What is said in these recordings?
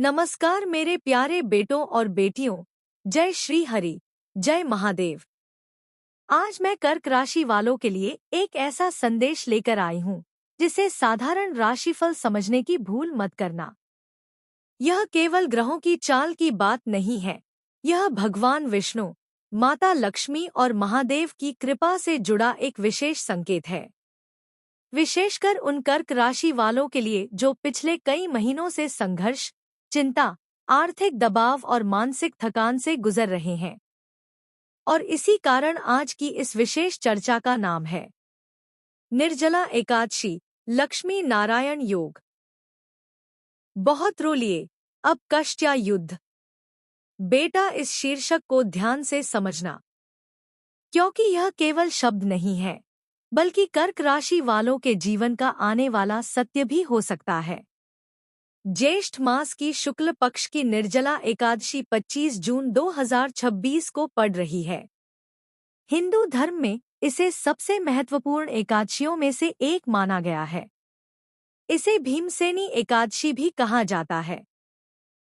नमस्कार मेरे प्यारे बेटों और बेटियों। जय श्री हरि, जय महादेव। आज मैं कर्क राशि वालों के लिए एक ऐसा संदेश लेकर आई हूँ जिसे साधारण राशिफल समझने की भूल मत करना। यह केवल ग्रहों की चाल की बात नहीं है। यह भगवान विष्णु, माता लक्ष्मी और महादेव की कृपा से जुड़ा एक विशेष संकेत है। विशेषकर उन कर्क राशि वालों के लिए जो पिछले कई महीनों से संघर्ष, चिंता, आर्थिक दबाव और मानसिक थकान से गुजर रहे हैं। और इसी कारण आज की इस विशेष चर्चा का नाम है निर्जला एकादशी, लक्ष्मी नारायण योग। बहुत रो लिए, अब कष्ट या युद्ध। बेटा, इस शीर्षक को ध्यान से समझना, क्योंकि यह केवल शब्द नहीं है, बल्कि कर्क राशि वालों के जीवन का आने वाला सत्य भी हो सकता है। ज्येष्ठ मास की शुक्ल पक्ष की निर्जला एकादशी 25 जून 2026 को पड़ रही है। हिंदू धर्म में इसे सबसे महत्वपूर्ण एकादशियों में से एक माना गया है। इसे भीमसेनी एकादशी भी कहा जाता है।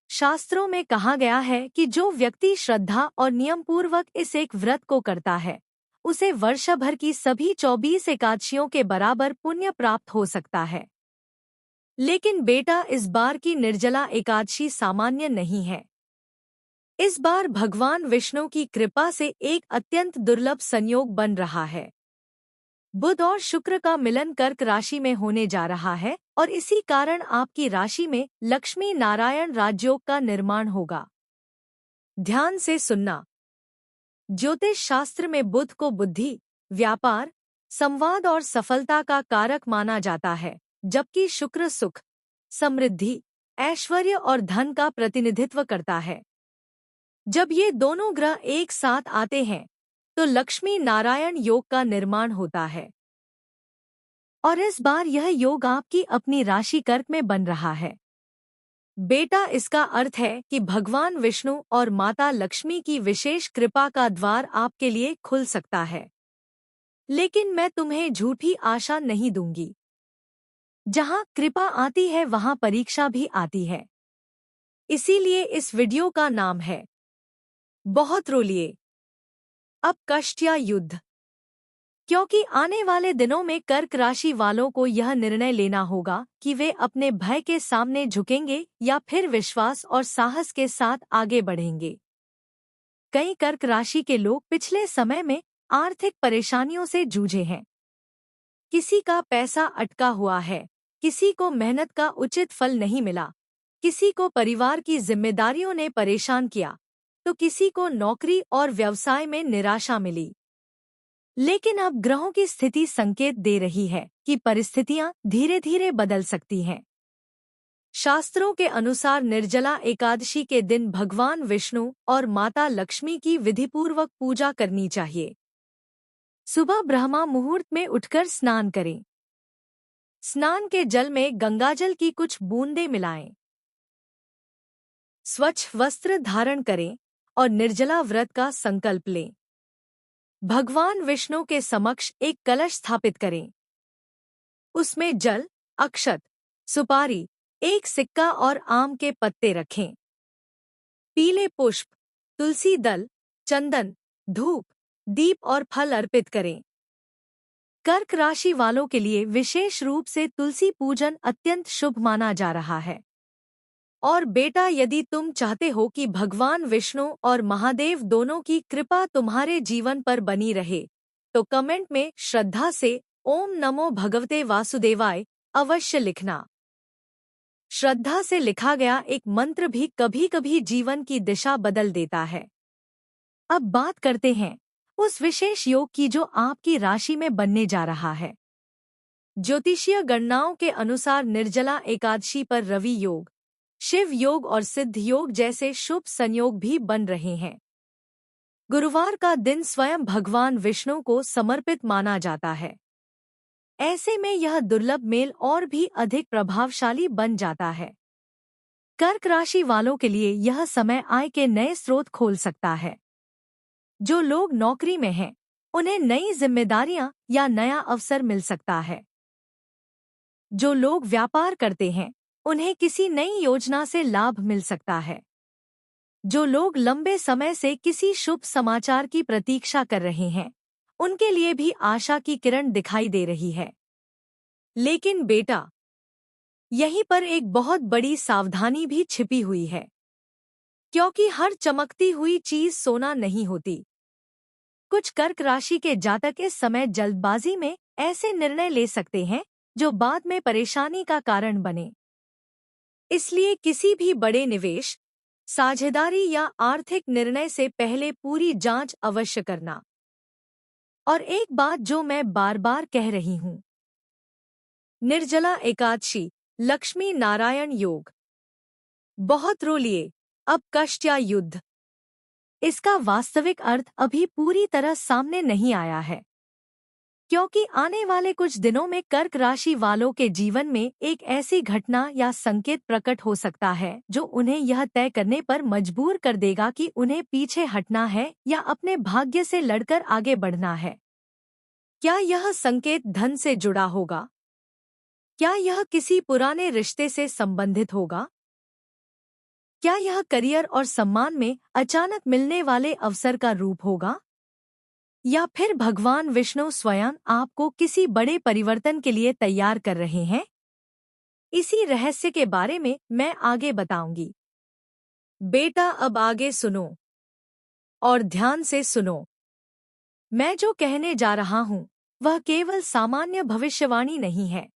शास्त्रों में कहा गया है कि जो व्यक्ति श्रद्धा और नियमपूर्वक इस एक व्रत को करता है, उसे वर्ष भर की सभी 24 एकादशियों के बराबर पुण्य प्राप्त हो सकता है। लेकिन बेटा, इस बार की निर्जला एकादशी सामान्य नहीं है। इस बार भगवान विष्णु की कृपा से एक अत्यंत दुर्लभ संयोग बन रहा है। बुध और शुक्र का मिलन कर्क राशि में होने जा रहा है और इसी कारण आपकी राशि में लक्ष्मी नारायण राजयोग का निर्माण होगा। ध्यान से सुनना। ज्योतिष शास्त्र में बुध को बुद्धि, व्यापार, संवाद और सफलता का कारक माना जाता है, जबकि शुक्र सुख, समृद्धि, ऐश्वर्य और धन का प्रतिनिधित्व करता है। जब ये दोनों ग्रह एक साथ आते हैं तो लक्ष्मी नारायण योग का निर्माण होता है। और इस बार यह योग आपकी अपनी राशि कर्क में बन रहा है। बेटा, इसका अर्थ है कि भगवान विष्णु और माता लक्ष्मी की विशेष कृपा का द्वार आपके लिए खुल सकता है। लेकिन मैं तुम्हें झूठी आशा नहीं दूंगी। जहां कृपा आती है वहां परीक्षा भी आती है। इसीलिए इस वीडियो का नाम है बहुत रो लिए, अब कष्ट या युद्ध। क्योंकि आने वाले दिनों में कर्क राशि वालों को यह निर्णय लेना होगा कि वे अपने भय के सामने झुकेंगे या फिर विश्वास और साहस के साथ आगे बढ़ेंगे। कई कर्क राशि के लोग पिछले समय में आर्थिक परेशानियों से जूझे हैं। किसी का पैसा अटका हुआ है, किसी को मेहनत का उचित फल नहीं मिला, किसी को परिवार की जिम्मेदारियों ने परेशान किया, तो किसी को नौकरी और व्यवसाय में निराशा मिली। लेकिन अब ग्रहों की स्थिति संकेत दे रही है कि परिस्थितियां धीरे धीरे बदल सकती हैं। शास्त्रों के अनुसार निर्जला एकादशी के दिन भगवान विष्णु और माता लक्ष्मी की विधिपूर्वक पूजा करनी चाहिए। सुबह ब्रह्मा मुहूर्त में उठकर स्नान करें। स्नान के जल में गंगाजल की कुछ बूंदें मिलाएं। स्वच्छ वस्त्र धारण करें और निर्जला व्रत का संकल्प लें। भगवान विष्णु के समक्ष एक कलश स्थापित करें। उसमें जल, अक्षत, सुपारी, एक सिक्का और आम के पत्ते रखें। पीले पुष्प, तुलसी दल, चंदन, धूप, दीप और फल अर्पित करें। कर्क राशि वालों के लिए विशेष रूप से तुलसी पूजन अत्यंत शुभ माना जा रहा है। और बेटा, यदि तुम चाहते हो कि भगवान विष्णु और महादेव दोनों की कृपा तुम्हारे जीवन पर बनी रहे, तो कमेंट में श्रद्धा से ओम नमो भगवते वासुदेवाय अवश्य लिखना। श्रद्धा से लिखा गया एक मंत्र भी कभी-कभी जीवन की दिशा बदल देता है। अब बात करते हैं उस विशेष योग की जो आपकी राशि में बनने जा रहा है। ज्योतिषीय गणनाओं के अनुसार निर्जला एकादशी पर रवि योग, शिव योग और सिद्ध योग जैसे शुभ संयोग भी बन रहे हैं। गुरुवार का दिन स्वयं भगवान विष्णु को समर्पित माना जाता है। ऐसे में यह दुर्लभ मेल और भी अधिक प्रभावशाली बन जाता है। कर्क राशि वालों के लिए यह समय आय के नए स्रोत खोल सकता है। जो लोग नौकरी में हैं, उन्हें नई जिम्मेदारियां या नया अवसर मिल सकता है। जो लोग व्यापार करते हैं, उन्हें किसी नई योजना से लाभ मिल सकता है। जो लोग लंबे समय से किसी शुभ समाचार की प्रतीक्षा कर रहे हैं, उनके लिए भी आशा की किरण दिखाई दे रही है। लेकिन बेटा, यहीं पर एक बहुत बड़ी सावधानी भी छिपी हुई है, क्योंकि हर चमकती हुई चीज सोना नहीं होती। कुछ कर्क राशि के जातक इस समय जल्दबाजी में ऐसे निर्णय ले सकते हैं जो बाद में परेशानी का कारण बने। इसलिए किसी भी बड़े निवेश, साझेदारी या आर्थिक निर्णय से पहले पूरी जांच अवश्य करना। और एक बात जो मैं बार बार कह रही हूं, निर्जला एकादशी, लक्ष्मी नारायण योग, बहुत रो लिए, अब कष्ट या युद्ध, इसका वास्तविक अर्थ अभी पूरी तरह सामने नहीं आया है। क्योंकि आने वाले कुछ दिनों में कर्क राशि वालों के जीवन में एक ऐसी घटना या संकेत प्रकट हो सकता है जो उन्हें यह तय करने पर मजबूर कर देगा कि उन्हें पीछे हटना है या अपने भाग्य से लड़कर आगे बढ़ना है। क्या यह संकेत धन से जुड़ा होगा? क्या यह किसी पुराने रिश्ते से संबंधित होगा? क्या यह करियर और सम्मान में अचानक मिलने वाले अवसर का रूप होगा? या फिर भगवान विष्णु स्वयं आपको किसी बड़े परिवर्तन के लिए तैयार कर रहे हैं? इसी रहस्य के बारे में मैं आगे बताऊंगी। बेटा, अब आगे सुनो और ध्यान से सुनो। मैं जो कहने जा रहा हूं वह केवल सामान्य भविष्यवाणी नहीं है।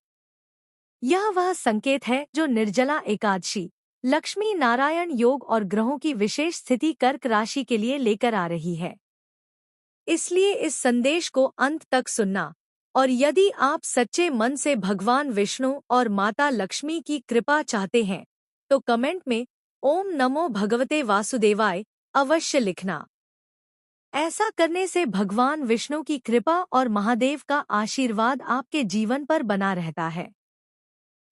यह वह संकेत है जो निर्जला एकादशी, लक्ष्मी नारायण योग और ग्रहों की विशेष स्थिति कर्क राशि के लिए लेकर आ रही है। इसलिए इस संदेश को अंत तक सुनना, और यदि आप सच्चे मन से भगवान विष्णु और माता लक्ष्मी की कृपा चाहते हैं तो कमेंट में ओम नमो भगवते वासुदेवाय अवश्य लिखना। ऐसा करने से भगवान विष्णु की कृपा और महादेव का आशीर्वाद आपके जीवन पर बना रहता है।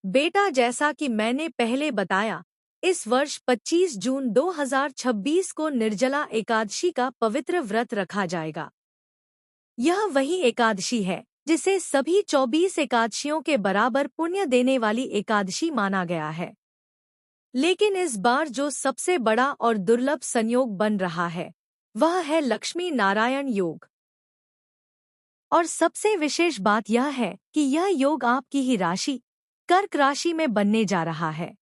बेटा, जैसा कि मैंने पहले बताया, इस वर्ष 25 जून 2026 को निर्जला एकादशी का पवित्र व्रत रखा जाएगा। यह वही एकादशी है जिसे सभी 24 एकादशियों के बराबर पुण्य देने वाली एकादशी माना गया है। लेकिन इस बार जो सबसे बड़ा और दुर्लभ संयोग बन रहा है वह है लक्ष्मी नारायण योग। और सबसे विशेष बात यह है कि यह योग आपकी ही राशि कर्क राशि में बनने जा रहा है।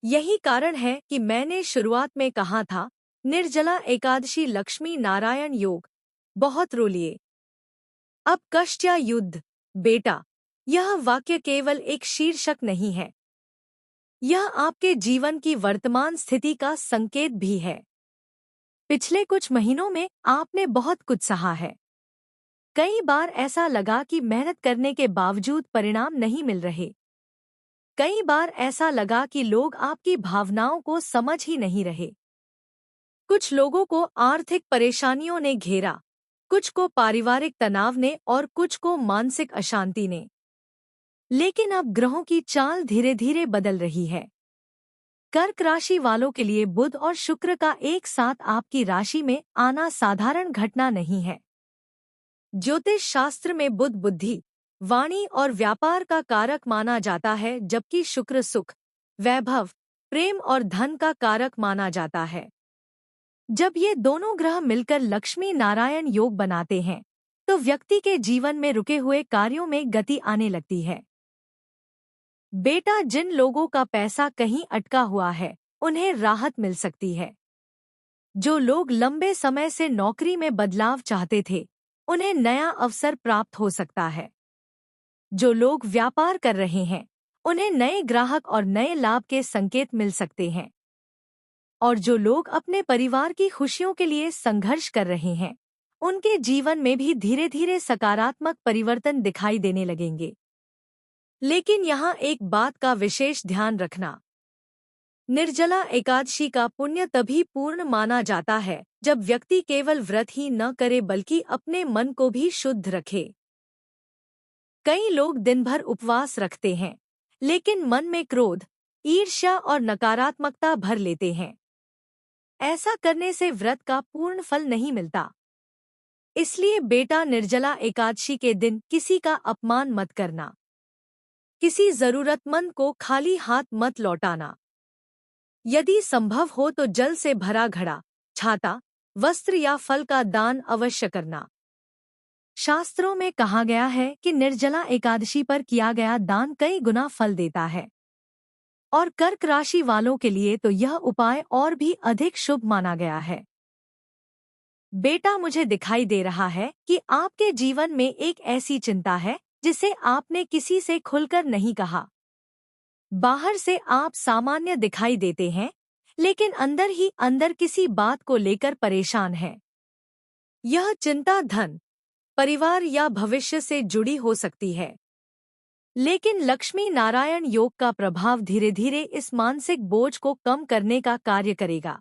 यही कारण है कि मैंने शुरुआत में कहा था, निर्जला एकादशी लक्ष्मी नारायण योग, बहुत रो लिए, अब कष्ट या युद्ध। बेटा, यह वाक्य केवल एक शीर्षक नहीं है, यह आपके जीवन की वर्तमान स्थिति का संकेत भी है। पिछले कुछ महीनों में आपने बहुत कुछ सहा है। कई बार ऐसा लगा कि मेहनत करने के बावजूद परिणाम नहीं मिल रहे। कई बार ऐसा लगा कि लोग आपकी भावनाओं को समझ ही नहीं रहे। कुछ लोगों को आर्थिक परेशानियों ने घेरा, कुछ को पारिवारिक तनाव ने और कुछ को मानसिक अशांति ने। लेकिन अब ग्रहों की चाल धीरे धीरे बदल रही है। कर्क राशि वालों के लिए बुध और शुक्र का एक साथ आपकी राशि में आना साधारण घटना नहीं है। ज्योतिष शास्त्र में बुध बुद्धि, वाणी और व्यापार का कारक माना जाता है, जबकि शुक्र सुख, वैभव, प्रेम और धन का कारक माना जाता है। जब ये दोनों ग्रह मिलकर लक्ष्मी नारायण योग बनाते हैं तो व्यक्ति के जीवन में रुके हुए कार्यों में गति आने लगती है। बेटा, जिन लोगों का पैसा कहीं अटका हुआ है उन्हें राहत मिल सकती है। जो लोग लंबे समय से नौकरी में बदलाव चाहते थे उन्हें नया अवसर प्राप्त हो सकता है। जो लोग व्यापार कर रहे हैं उन्हें नए ग्राहक और नए लाभ के संकेत मिल सकते हैं। और जो लोग अपने परिवार की खुशियों के लिए संघर्ष कर रहे हैं उनके जीवन में भी धीरे धीरे सकारात्मक परिवर्तन दिखाई देने लगेंगे। लेकिन यहाँ एक बात का विशेष ध्यान रखना, निर्जला एकादशी का पुण्य तभी पूर्ण माना जाता है जब व्यक्ति केवल व्रत ही न करे बल्कि अपने मन को भी शुद्ध रखे। कई लोग दिन भर उपवास रखते हैं लेकिन मन में क्रोध, ईर्ष्या और नकारात्मकता भर लेते हैं। ऐसा करने से व्रत का पूर्ण फल नहीं मिलता। इसलिए बेटा, निर्जला एकादशी के दिन किसी का अपमान मत करना। किसी जरूरतमंद को खाली हाथ मत लौटाना। यदि संभव हो तो जल से भरा घड़ा, छाता, वस्त्र या फल का दान अवश्य करना। शास्त्रों में कहा गया है कि निर्जला एकादशी पर किया गया दान कई गुना फल देता है, और कर्क राशि वालों के लिए तो यह उपाय और भी अधिक शुभ माना गया है। बेटा, मुझे दिखाई दे रहा है कि आपके जीवन में एक ऐसी चिंता है जिसे आपने किसी से खुलकर नहीं कहा। बाहर से आप सामान्य दिखाई देते हैं, लेकिन अंदर ही अंदर किसी बात को लेकर परेशान हैं। यह चिंता धन, परिवार या भविष्य से जुड़ी हो सकती है, लेकिन लक्ष्मी नारायण योग का प्रभाव धीरे धीरे इस मानसिक बोझ को कम करने का कार्य करेगा।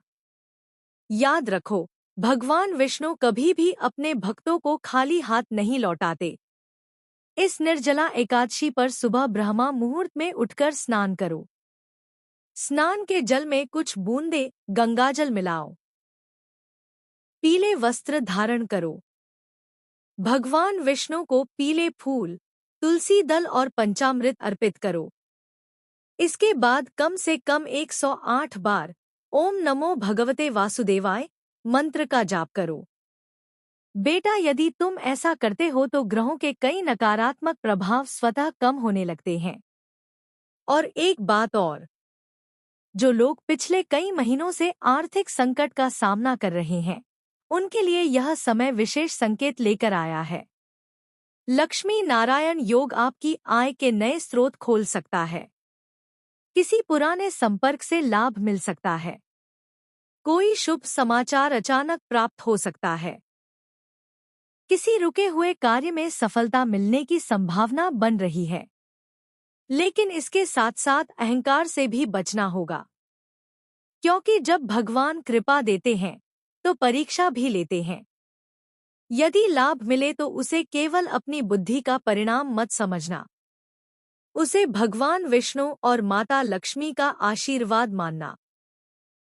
याद रखो, भगवान विष्णु कभी भी अपने भक्तों को खाली हाथ नहीं लौटाते। इस निर्जला एकादशी पर सुबह ब्रह्मा मुहूर्त में उठकर स्नान करो। स्नान के जल में कुछ बूंदे गंगाजल मिलाओ। पीले वस्त्र धारण करो। भगवान विष्णु को पीले फूल, तुलसी दल और पंचामृत अर्पित करो। इसके बाद कम से कम 108 बार ओम नमो भगवते वासुदेवाय मंत्र का जाप करो। बेटा, यदि तुम ऐसा करते हो तो ग्रहों के कई नकारात्मक प्रभाव स्वतः कम होने लगते हैं। और एक बात और, जो लोग पिछले कई महीनों से आर्थिक संकट का सामना कर रहे हैं, उनके लिए यह समय विशेष संकेत लेकर आया है। लक्ष्मी नारायण योग आपकी आय के नए स्रोत खोल सकता है। किसी पुराने संपर्क से लाभ मिल सकता है। कोई शुभ समाचार अचानक प्राप्त हो सकता है। किसी रुके हुए कार्य में सफलता मिलने की संभावना बन रही है, लेकिन इसके साथ साथ अहंकार से भी बचना होगा, क्योंकि जब भगवान कृपा देते हैं तो परीक्षा भी लेते हैं। यदि लाभ मिले तो उसे केवल अपनी बुद्धि का परिणाम मत समझना, उसे भगवान विष्णु और माता लक्ष्मी का आशीर्वाद मानना।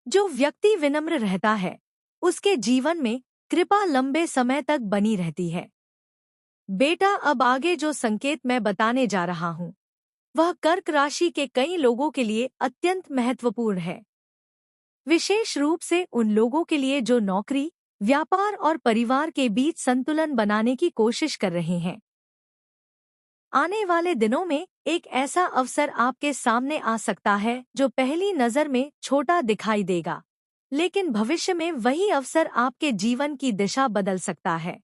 जो व्यक्ति विनम्र रहता है, उसके जीवन में कृपा लंबे समय तक बनी रहती है। बेटा, अब आगे जो संकेत मैं बताने जा रहा हूँ, वह कर्क राशि के कई लोगों के लिए अत्यंत महत्वपूर्ण है। विशेष रूप से उन लोगों के लिए जो नौकरी, व्यापार और परिवार के बीच संतुलन बनाने की कोशिश कर रहे हैं। आने वाले दिनों में एक ऐसा अवसर आपके सामने आ सकता है जो पहली नज़र में छोटा दिखाई देगा, लेकिन भविष्य में वही अवसर आपके जीवन की दिशा बदल सकता है।